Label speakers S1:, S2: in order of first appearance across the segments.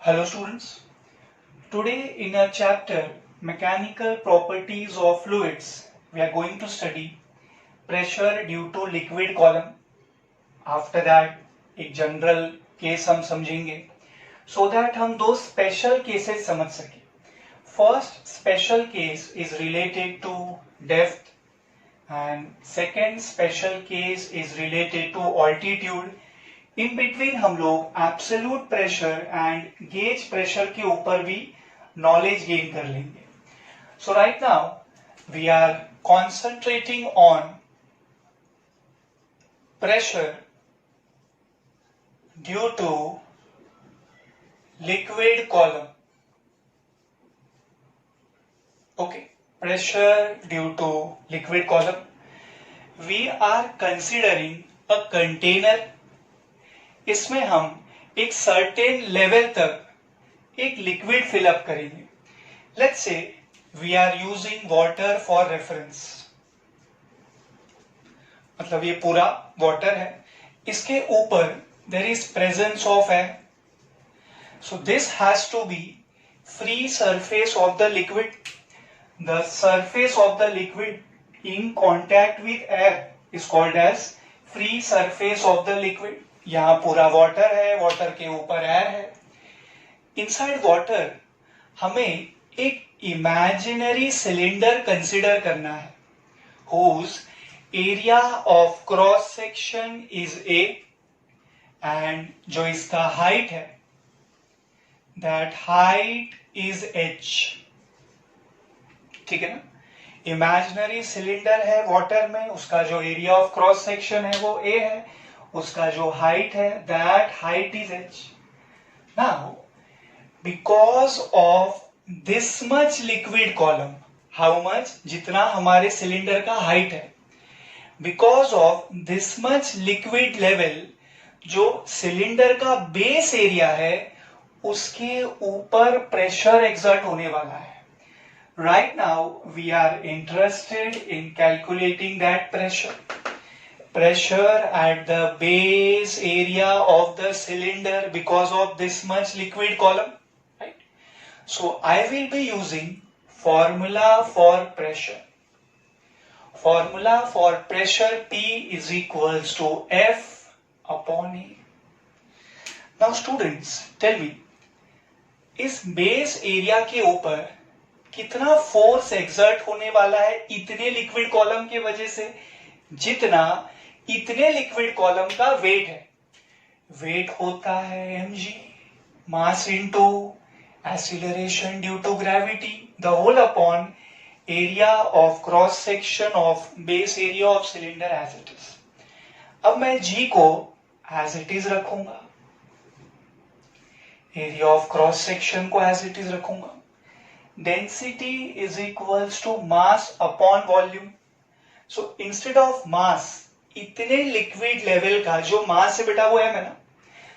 S1: Hello students, today in our chapter Mechanical Properties of Fluids, we are going to study pressure due to liquid column. After that एक general case हम समझेंगे so that हम दो special cases समझ सके. First special case is related to depth and second special case is related to altitude. In between हम लोग absolute pressure and gauge pressure के ऊपर भी नॉलेज गेन कर लेंगे. So right now we are concentrating on pressure due to liquid column. Okay, pressure due to liquid column. We are considering a container. इसमें हम एक सर्टेन लेवल तक एक लिक्विड फिलअप करेंगे. Let's say we are using water for reference. मतलब ये पूरा water है, इसके ऊपर there is presence of air. So this has to be free surface of the liquid. The surface of the liquid in contact with air is called as free surface of the liquid. यहां पूरा water है, water के ऊपर air है. Inside water हमें एक imaginary cylinder consider करना है whose area of cross section is A and जो इसका हाइट है दैट हाइट इज h. ठीक है ना. इमेजिनरी सिलेंडर है वाटर में, उसका जो एरिया ऑफ क्रॉस सेक्शन है वो a है, उसका जो हाइट है that height is h. Now because of this much liquid column, how much, जितना हमारे सिलेंडर का हाइट है, because of this much liquid level, जो सिलेंडर का बेस एरिया है उसके ऊपर प्रेशर एक्सर्ट होने वाला है. Right now we are interested in calculating that pressure. Pressure at the base area of the cylinder because of this much liquid column, right? So I will be using formula for pressure. Formula for pressure P is equals to F upon A. Now students, tell me, इस base area के ऊपर कितना force exert होने वाला है इतने liquid column की वजह से, जितना इतने लिक्विड कॉलम का वेट है. वेट होता है mg, mass into acceleration due to gravity, the whole upon area of cross section of base area of cylinder as it is. अब मैं g को एज इट इज रखूंगा, एरिया ऑफ क्रॉस सेक्शन को as it is रखूंगा. Density is equals to mass upon volume. So instead of mass, इतने liquid level का जो मास है बेटा वो m है ना.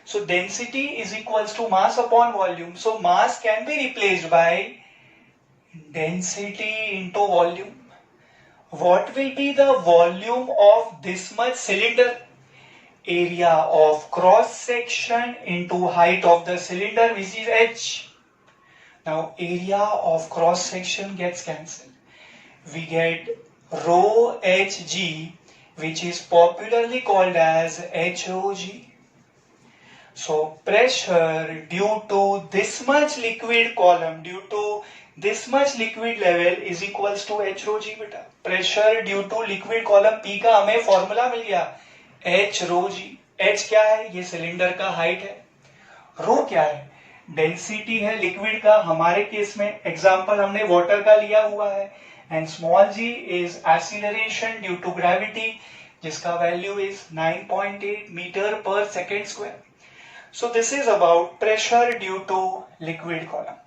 S1: So density is equals to mass upon volume. So mass can be replaced by density into volume. What will be the volume of this much cylinder? Area of cross section into height of the cylinder which is h. Now area of cross section gets cancelled. We get rho hg, which is popularly called as HOG. So pressure due to this much liquid column, due to this much liquid level is equals to HOG बेटा. Pressure due to liquid column P का हमें formula मिल गया HOG. H क्या है? ये cylinder का height है. रो क्या है? डेंसिटी है लिक्विड का, हमारे केस में एग्जांपल हमने वाटर का लिया हुआ है. And small g is acceleration due to gravity, जिसका value is 9.8 meter per second square. So this is about pressure due to liquid column.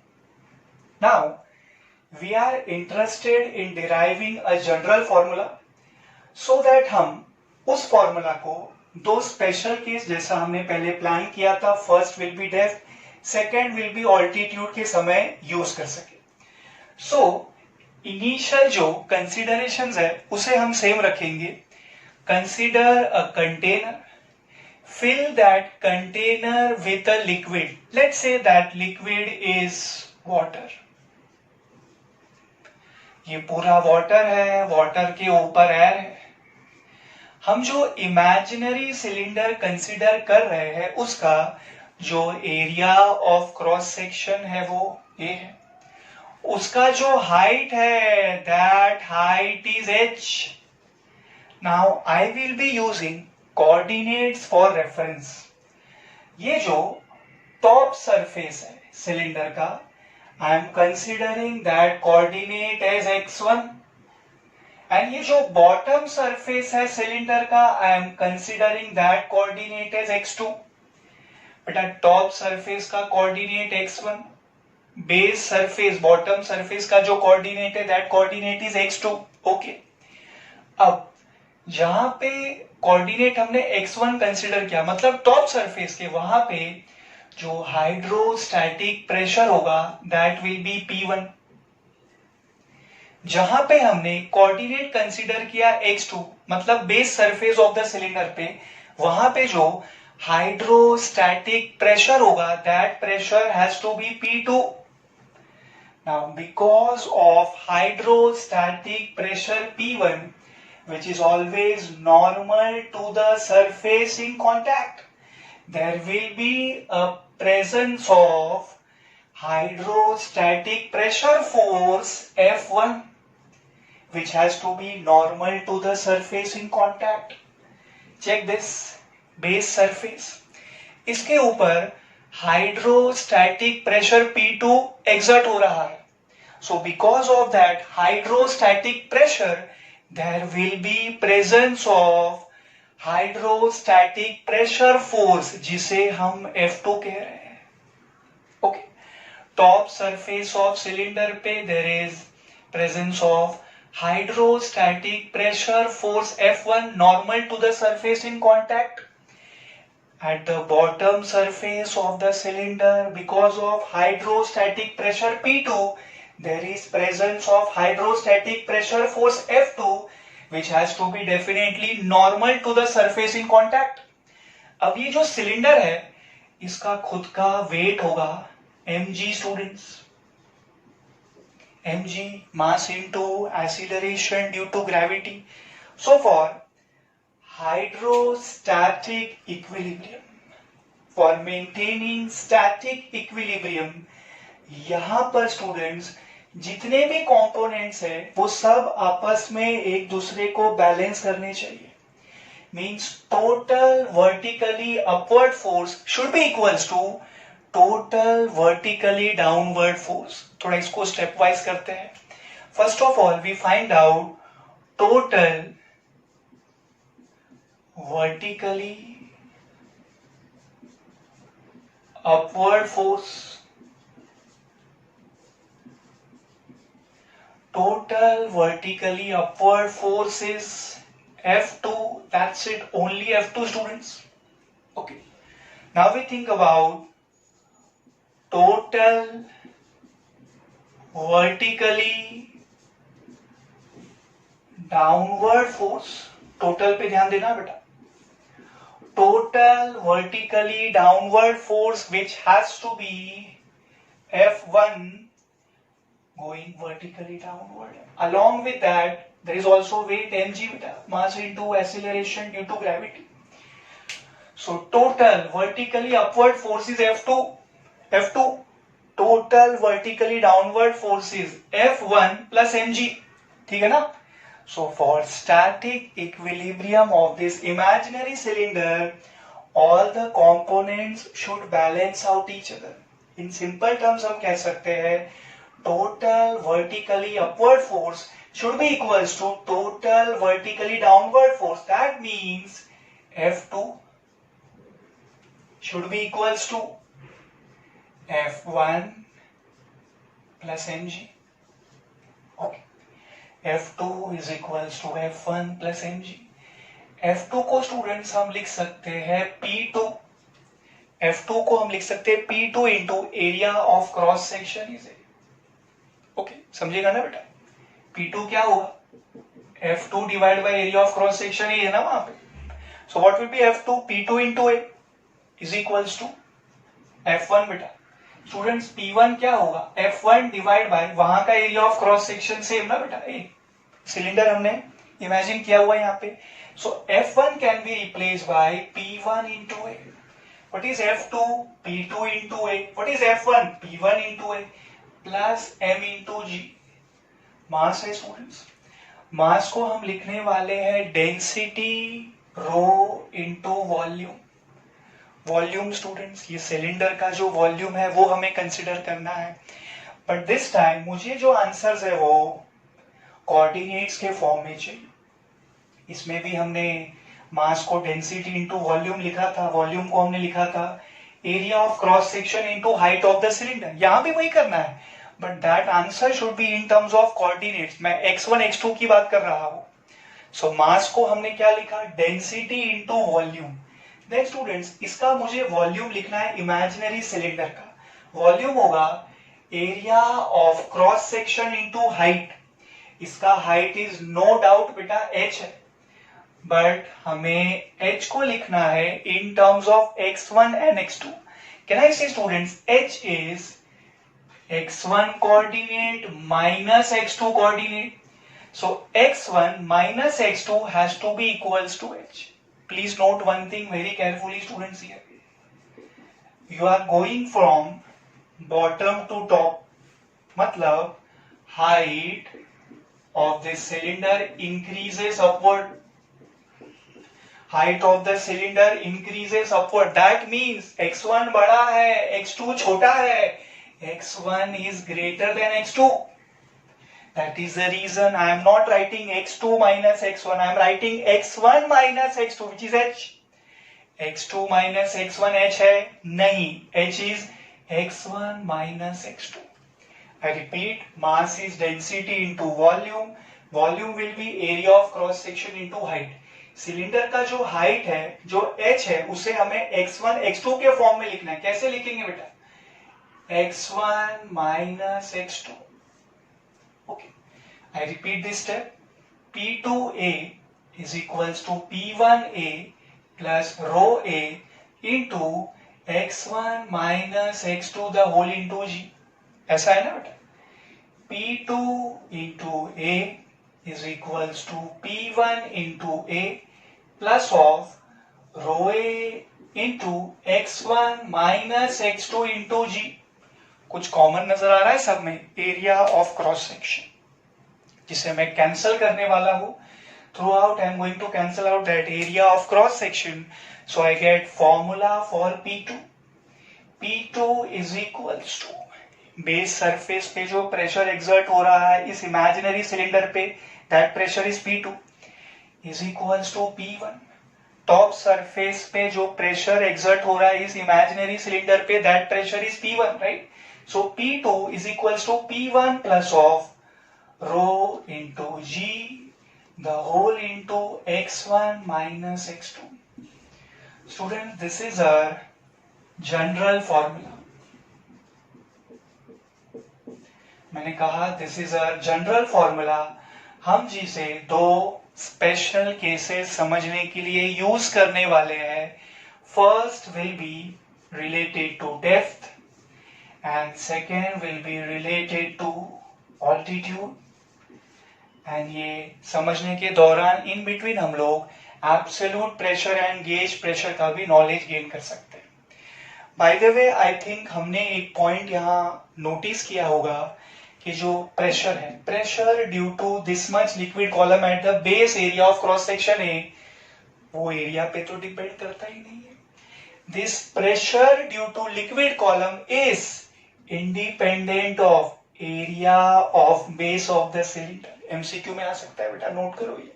S1: Now we are interested in deriving a general formula so that हम उस formula को दो special case जैसा हमने पहले plan किया था, first will be depth, second will be altitude के समय यूज कर सके. सो इनिशियल जो कंसिडरेशंस है उसे हम सेम रखेंगे. Consider a container fill that container with a liquid. Let's say that liquid is water. ये पूरा वाटर है, वाटर के ऊपर एयर है. हम जो इमेजिनरी सिलेंडर कंसीडर कर रहे हैं उसका जो एरिया ऑफ क्रॉस सेक्शन है वो ए है. उसका जो हाइट है that height is h. Now I will be using coordinates for reference. ये जो टॉप सरफेस है सिलेंडर का, I am considering that coordinate as x1. And ये जो बॉटम सरफेस है सिलेंडर का, I am considering that coordinate as x2. बेटा top surface का coordinate x1, base surface bottom surface का जो कोऑर्डिनेट है that coordinate is x2. Okay, अब जहां पे कोऑर्डिनेट हमने x1 कंसीडर किया, मतलब टॉप सरफेस के, वहां पे जो हाइड्रोस्टैटिक प्रेशर होगा दैट विल बी P1. जहां पे हमने कोऑर्डिनेट कंसीडर किया x2, मतलब base surface of the cylinder पे, वहां पे जो हाइड्रोस्टैटिक प्रेशर होगा that pressure has to be P2. Now because of hydrostatic pressure P1, which is always normal to the surface in contact, there will be a presence of hydrostatic pressure force F1, which has to be normal to the surface in contact. Check this, base surface, इसके ऊपर hydrostatic pressure P2 exert हो रहा है. So because of that hydrostatic pressure, there will be presence of hydrostatic pressure force, जिसे हम F2 कह रहे हैं. Okay, top surface of cylinder पे there is presence of hydrostatic pressure force F1 normal to the surface in contact. At the bottom surface of the cylinder, because of hydrostatic pressure P2, there is presence of hydrostatic pressure force F2, which has to be definitely normal to the surface in contact. अब ये जो cylinder है इसका खुद का wait होगा mg. Students, mg mass into acceleration due to gravity. So for hydrostatic equilibrium, for maintaining static equilibrium, यहां पर स्टूडेंट्स जितने भी कंपोनेंट्स है वो सब आपस में एक दूसरे को बैलेंस करने चाहिए. Means total vertically upward force should be equals to total vertically downward force. थोड़ा इसको स्टेप वाइज करते हैं. First of all we find out total vertically upward force. Total vertically upward force is F2. That's it, only F2, students. Okay, now we think about total vertically downward force. Total पे ध्यान देना बेटा. Total vertically downward force which has to be F1 going vertically downward. Along with that, there is also weight mg, mass into acceleration due to gravity. So total vertically upward force is F2. F2. Total vertically downward force is F1 plus mg. ठीक है ना? So for static equilibrium of this imaginary cylinder, all the components should balance out each other. In simple terms हम कह सकते हैं total vertically upward force should be equals to total vertically downward force. That means F2 should be equals to F1 plus mg. Okay. F2 is equals to F1 plus mg. F2 को students हम लिख सकते हैं P2. F2 को हम लिख सकते हैं P2 into area of cross section is A. Okay, समझेगा ना बेटा? P2 क्या होगा? F2 divide by area of cross section ही है ना वहां पे. So what will be F2? P2 into A is equals to F1 बेटा. स्टूडेंट्स P1 क्या होगा? F1 डिवाइड बाय वहां का area of cross section same ना बेटा, ए सिलेंडर हमने इमेजिन किया हुआ है यहाँ पे. सो F1 can be replace by P1 into A. What is F2? P2 into A. What is F1? P1 into A plus M into G. मास है students. मास को हम लिखने वाले हैं density rho into volume. Volume students, ये cylinder का जो volume है वो हमें कंसिडर करना है. बट दिस टाइम मुझे जो आंसर्स है वो कोऑर्डिनेट्स के फॉर्म में चाहिए. इसमें भी हमने मास को डेंसिटी इंटू वॉल्यूम लिखा था, वॉल्यूम को हमने लिखा था area of cross section into height of the cylinder. यहां भी वही करना है, but that answer should be in terms of coordinates. मैं x1 x2 की बात कर रहा हूं. सो मास को हमने क्या लिखा? Density into volume. Then students, इसका मुझे वॉल्यूम लिखना है इमेजिनरी सिलेंडर का. वॉल्यूम होगा area of cross section into height. इसका हाइट इज नो डाउट बेटा h है, बट हमें h को लिखना है in terms of x1 and x2. Can I say students h is x1 coordinate minus x2 coordinate. So x1 minus x2 has to be equals to h. Please note one thing very carefully students here. You are going from bottom to top. मतलब height of this cylinder increases upward. Height of the cylinder increases upward. That means x1 बड़ा है, x2 छोटा है. x1 is greater than x2. That is the reason I am not writing x2 minus x1. I am writing x1 minus x2, which is h. x2 minus x1 h है? नहीं, h is x1 minus x2. I repeat, mass is density into volume. Volume will be area of cross section into height. Cylinder का जो height है, जो h है, उसे हमें x1 x2 के फॉर्म में लिखना है. कैसे लिखेंगे बेटा? x1 minus x2. Okay, I repeat this step. P2A is equals to P1A plus rho A into x1 minus x2 the whole into g. ऐसा है ना बेटा? P2 into A is equals to P1 into A plus of rho A into x1 minus x2 into g. कुछ common नजर आ रहा है सब में? एरिया ऑफ क्रॉस सेक्शन, जिसे मैं कैंसिल करने वाला हूं. Throughout I am going to cancel out that area of cross section. So I get formula for P2. P2 is equals to base surface पे जो प्रेशर एक्सर्ट हो रहा है इस इमेजिनरी सिलेंडर पे, that pressure is P2 is equals to P1. Top surface पे जो pressure exert हो रहा है इस इमेजिनरी सिलेंडर पे, that pressure is P1, right? So P2 is equals to P1 plus of rho into G the whole into x1 minus x2. Students, this is our general formula. मैंने कहा this is our general formula. हम जिसे दो special cases समझने के लिए use करने वाले हैं. First will be related to depth and second will be related to altitude. and ये समझने के दौरान इन बिटवीन हम लोग absolute pressure and gauge pressure का भी नॉलेज गेन कर सकते हैं. By the way, I think हमने एक पॉइंट यहाँ नोटिस किया होगा कि जो प्रेशर है, pressure due to this much liquid column at the base area of cross section है, वो एरिया पे तो डिपेंड करता ही नहीं है. This pressure due to liquid column is independent of area of base of the cylinder. MCQ में आ सकता है बेटा, नोट करो ये.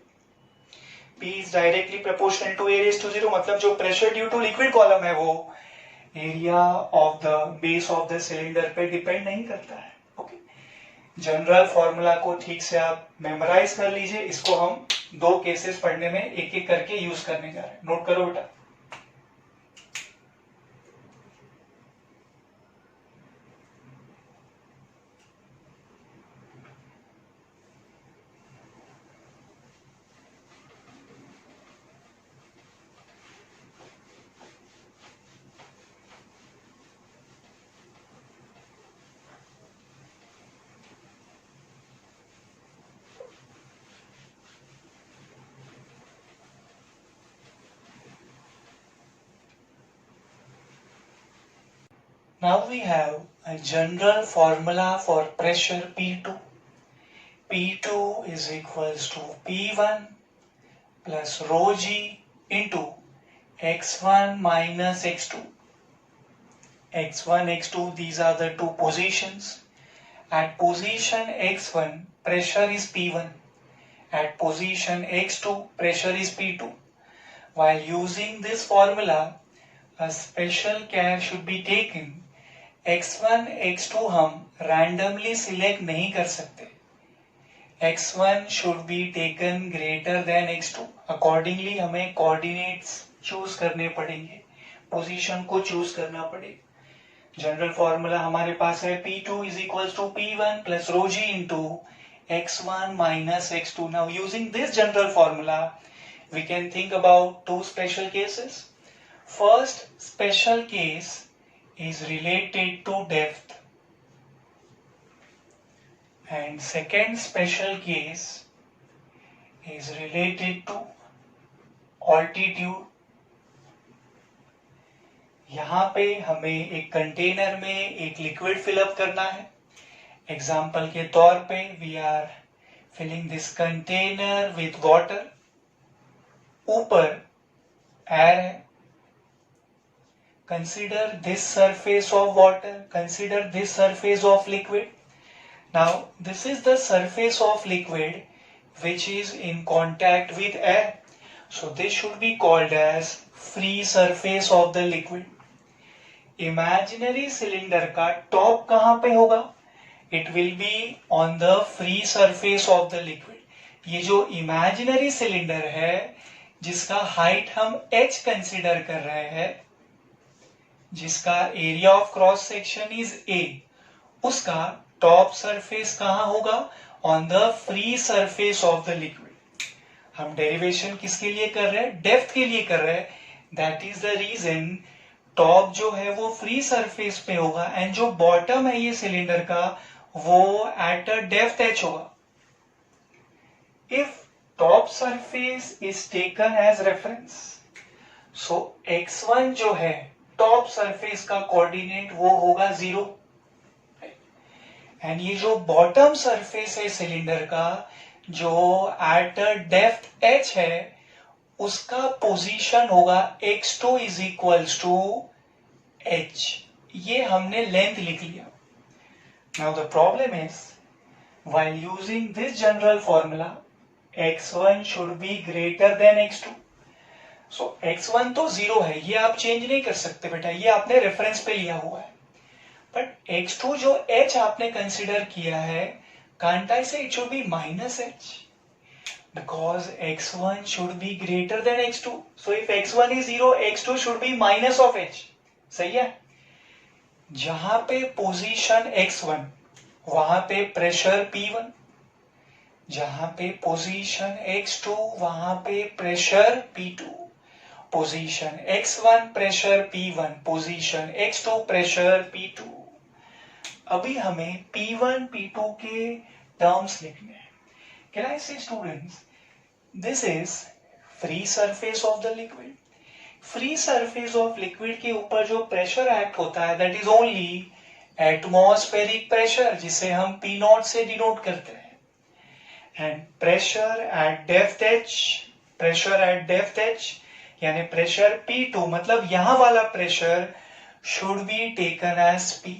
S1: P is directly proportional to A raised to 0. मतलब जो pressure due to liquid column है वो area of the base of the cylinder पे डिपेंड नहीं करता है. ओके, जनरल फॉर्मूला को ठीक से आप मेमोराइज कर लीजिए. इसको हम दो केसेस पढ़ने में एक एक करके यूज करने जा रहे हैं. नोट करो बेटा. Now we have a general formula for pressure P2. P2 is equals to P1 plus rho g into x1 minus x2. x1, x2, these are the two positions. At position x1, pressure is P1. At position x2, pressure is P2. While using this formula, a special care should be taken. x1, x2 हम randomly select नहीं कर सकते. x1 should be taken greater than x2. Accordingly हमें coordinates choose करने पड़ेंगे. Position को choose करना पड़ेगा. जनरल फॉर्मूला हमारे पास है P2 is equals to P1 plus rho g into x1 minus x2. Now using this general formula, we can think about two special cases. First special case is related to depth, and second special case is related to altitude. यहाँ पे हमें एक container में एक liquid fill up करना है. Example के तौर पे we are filling this container with water. ऊपर एयर है. Consider this surface of water, consider this surface of liquid. Now this is the surface of liquid which is in contact with air. So this should be called as free surface of the liquid. Imaginary cylinder का top कहां पे होगा? It will be on the free surface of the liquid. ये जो imaginary cylinder है जिसका height हम h consider कर रहे हैं, जिसका area of cross section is a, उसका टॉप सरफेस कहां होगा? On the free surface of the liquid. हम डेरिवेशन किसके लिए कर रहे हैं? डेप्थ के लिए कर रहे हैं. That is the reason top जो है वो फ्री सरफेस पे होगा एंड जो बॉटम है ये सिलेंडर का वो एट अ डेप्थ h होगा. If top surface is taken as reference, so x1 जो है टॉप सरफेस का कोऑर्डिनेट वो होगा 0. एंड ये जो बॉटम सरफेस है सिलेंडर का जो एट अ डेप्थ h है उसका पोजीशन होगा x2 is equals to h. ये हमने लेंथ लिख लिया. Now the problem is while using this general formula x1 should be greater than x2. So x1 तो 0 है, ये आप चेंज नहीं कर सकते बेटा, ये आपने रेफरेंस पे लिया हुआ है. बट x2 जो h आपने कंसिडर किया है, कांट आई से it should be minus h because x1 should be greater than x2. So if x1 is 0, x2 should be minus of h. सही है? जहां पे पोजीशन x1 वहां पे प्रेशर p1, जहां पे पोजीशन x2 वहां पे pressure p2. Position x1 pressure p1, position x2 pressure p2. अभी हमें p1 p2 के टर्म्स लिखने हैं. Can I say, students, this is free surface of the liquid. Free surface of liquid के ऊपर जो प्रेशर एक्ट होता है that is only atmospheric pressure, जिसे हम P0 से डिनोट करते हैं. And pressure at depth h, pressure at depth h यानी प्रेशर P2, मतलब यहां वाला pressure should be taken as P.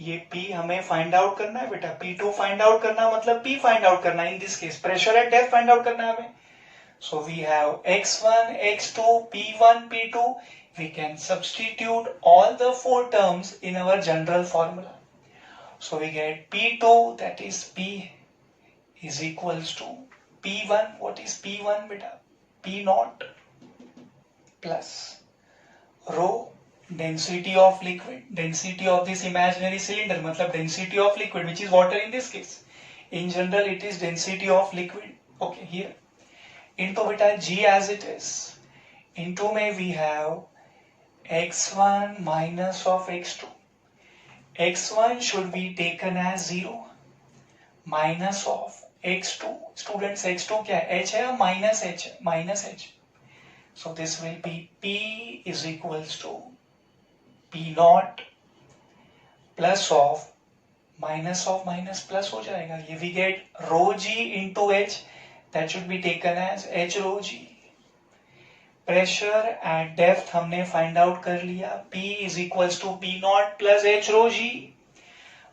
S1: ये P हमें फाइंड आउट करना है बेटा. P2 फाइंड आउट करना मतलब P फाइंड आउट करना. In this case pressure at depth find out करना है हमें. So we have x1, x2, P1, P2. We can substitute all the four terms in our general formula. So we get P2 that is P is equals to P1. What is P1 बेटा? P0 plus rho density of liquid, density of this imaginary cylinder, मतलब density of liquid which is water in this case. In general it is density of liquid. Okay, here into beta g as it is. Into में we have x1 minus of x2. x1 should be taken as 0 minus of x2. Students, x2 क्या है? h है या minus h? Minus h. So this will be P is equals to P naught plus of minus plus हो जाएगा, ये we get rho g into h, that should be taken as h rho g. Pressure and depth हमने find out कर लिया, P is equals to P naught plus h rho g.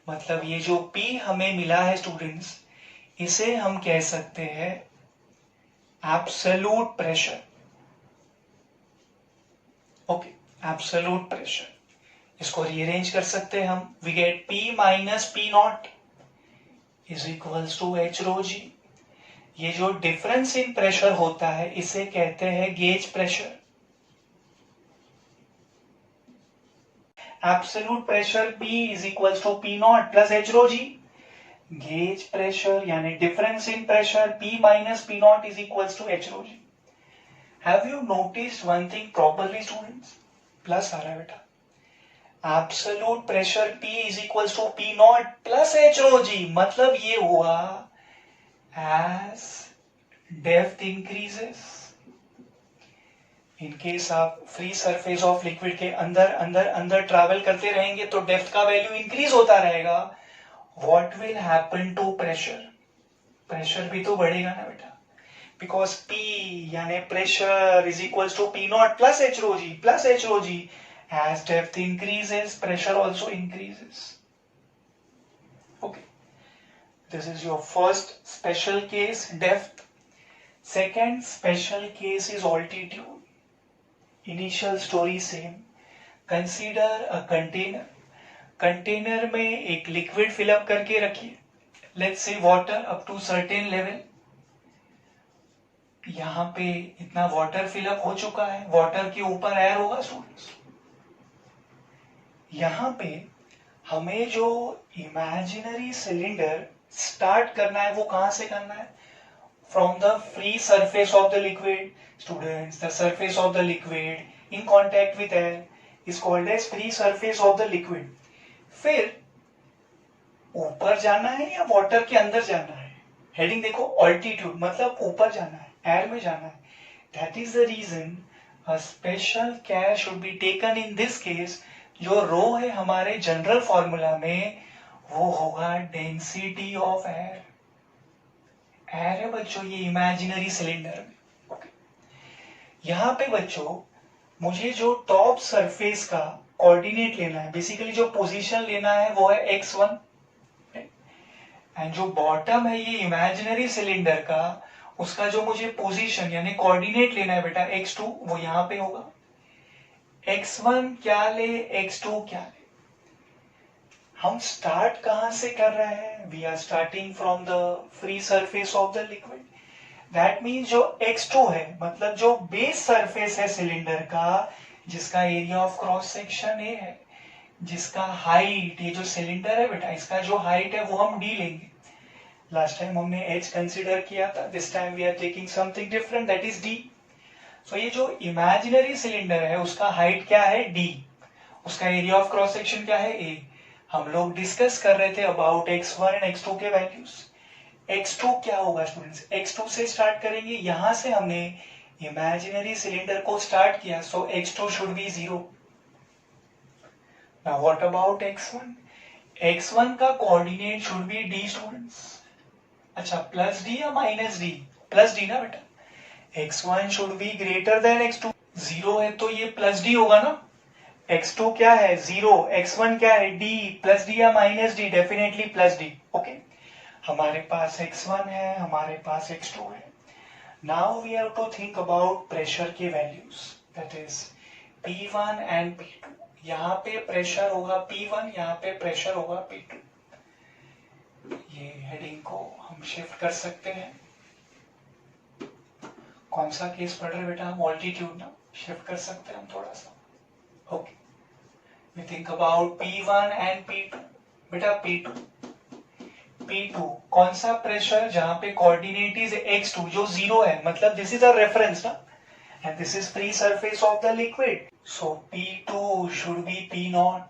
S1: मतलब ये जो P हमें मिला है स्टूडेंट्स, इसे हम कह सकते हैं absolute pressure. Okay, absolute pressure, इसको रीअरेंज कर सकते हैं हम, we get P minus P naught is equals to h rho g. ये जो डिफरेंस इन प्रेशर होता है इसे कहते हैं gauge pressure. Absolute pressure P is equals to P naught plus h rho g. Gauge pressure यानी difference in pressure P minus P naught is equals to h rho g. Have you noticed one thing properly students? Plus आ रहा है बेटा, absolute pressure P is equals to P naught plus h rho g. मतलब ये हुआ as depth increases, in case आप free surface of liquid के अंदर अंदर अंदर ट्रैवल करते रहेंगे तो डेप्थ का वैल्यू इंक्रीज होता रहेगा। What will happen to pressure? Pressure भी तो बढ़ेगा ना बेटा, बिकॉज P यानी pressure is equals to P naught plus h rho g. As depth increases pressure also increases. Okay, this is your first special case, depth. Second special case is altitude. Initial story same. Consider a container. Container में एक liquid fill up करके रखिए, let's say water up to certain level. यहाँ पे इतना water fill up हो चुका है, water के ऊपर air होगा स्टूडेंट्स। यहाँ पे हमें जो imaginary cylinder स्टार्ट करना है वो कहां से करना है? From the free surface of the liquid. Students, the surface of the liquid in contact with air is called as free surface of the liquid. फिर ऊपर जाना है या वाटर के अंदर जाना है? हेडिंग देखो, ऑल्टीट्यूड मतलब ऊपर जाना है, एयर में जाना है। That is the reason a special care should be taken in this case. जो रो है हमारे जनरल फॉर्मूला में वो होगा डेंसिटी ऑफ एयर। एयर है बच्चों ये इमेजिनरी सिलेंडर में। ओके, यहां पे बच्चों मुझे जो टॉप सरफेस का कोऑर्डिनेट लेना है, बेसिकली जो पोजीशन लेना है वो है x1, एंड जो बॉटम है ये इमेजिनरी सिलेंडर का, उसका जो मुझे पोजीशन यानी कोऑर्डिनेट लेना है बेटा x2, वो यहां पे होगा। x1 क्या ले, x2 क्या ले? हम स्टार्ट कहां से कर रहे हैं? We are starting from the free surface of the liquid. That means जो x2 है मतलब जो बेस सरफेस है सिलेंडर का, जिसका area of cross section A है, जिसका हाइट, ये जो सिलेंडर है बेटा इसका जो हाइट है वो हम d लेंगे। लास्ट टाइम हमने h कंसिडर किया था, this time we are taking something different, that is d। So ये जो इमेजिनरी सिलेंडर है उसका हाइट क्या है? d। उसका एरिया ऑफ क्रॉस सेक्शन क्या है? a। हम लोग डिस्कस कर रहे थे अबाउट x1 एंड x2 के वैल्यूज। x2 क्या होगा स्टूडेंट्स? x2 से स्टार्ट करेंगे, यहां से हमने इमेजिनरी सिलेंडर को स्टार्ट किया, सो x2 should B 0। Now what about x1? x1 का coordinate should be d students. अच्छा, प्लस d या माइनस d? प्लस d ना बेटा। x1 should be greater than x2। 0 है तो ये प्लस d होगा ना। x2 क्या है? 0। x1 क्या है? d। प्लस d या minus d? Definitely plus d। Okay, हमारे पास x1 है, हमारे पास x2 है। Now we have to think about pressure के values, that is P1 and P2। यहाँ पे प्रेशर होगा P1, यहाँ पे प्रेशर होगा P2। ये हेडिंग को हम शिफ्ट कर सकते हैं। कौन सा केस पढ़ रहे बेटा हम? ऑल्टीट्यूड ना, शिफ्ट कर सकते हैं हम थोड़ा सा। Okay, we think about P1 and P2। बेटा P2 कौन सा प्रेशर? जहां पे कोऑर्डिनेट इज x2 जो 0 है, मतलब दिस इज अ रेफरेंस ना, and this is free surface of the liquid, so P2 should be P0।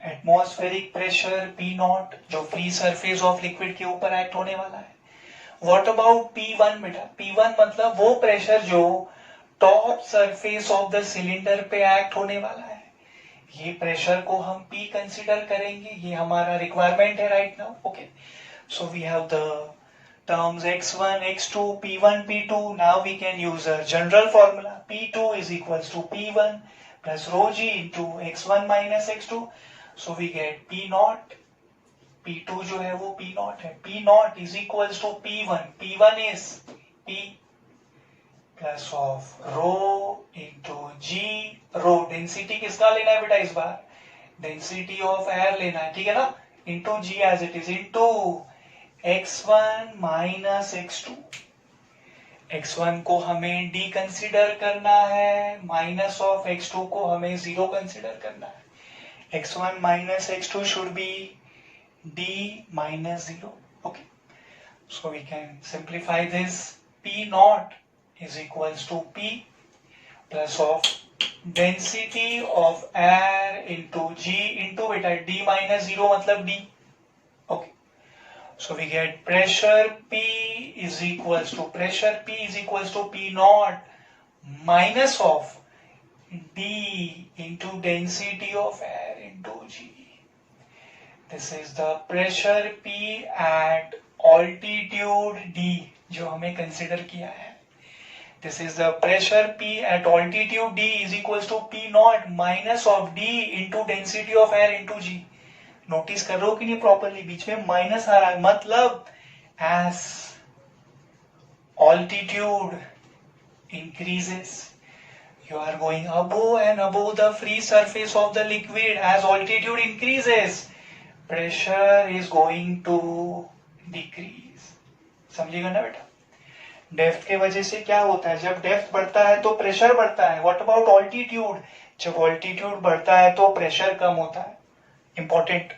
S1: Atmospheric pressure P0 जो फ्री सरफेस ऑफ लिक्विड के ऊपर एक्ट होने वाला है। व्हाट अबाउट P1 बेटा? P1 मतलब वो प्रेशर जो top surface of the cylinder पे एक्ट होने वाला है। ये प्रेशर को हम P कंसिडर करेंगे, ये हमारा रिक्वायरमेंट है right now. Okay, so we have the terms x1, x2, p1, p2. Now we can use a general formula. p2 is equals to p1 plus rho g into x1 minus x2. So we get p naught. p2 जो है वो p naught है. p naught is equals to p1. p1 is p plus of rho into g. rho density किसका लेना है बेटा इस बार? Density of air लेना है, ठीक है ना? into g as it is into x1 minus x2. x1 को हमें d कंसिडर करना है, माइनस ऑफ x2 को हमें 0 कंसिडर करना है. x1 minus x2 should be d minus 0. Okay, so we can simplify this. p naught is equals to p plus of density of air into g into बेटा d minus 0 मतलब d. Okay, so we get pressure P is equals to P naught minus of D into density of air into G. This is the pressure P at altitude D जो हमें consider किया है. This is the pressure P at altitude D is equals to P naught minus of D into density of air into G. Notice कर रहे हो कि नहीं properly? बीच में माइनस आ रहा है, मतलब as altitude increases you are going above and above the free surface of the liquid. As altitude increases pressure is going to decrease. समझिएगा ना बेटा? डेप्थ के वजह से क्या होता है? जब डेप्थ बढ़ता है तो प्रेशर बढ़ता है. What about altitude? जब ऑल्टीट्यूड बढ़ता है तो प्रेशर कम होता है. इंपॉर्टेंट.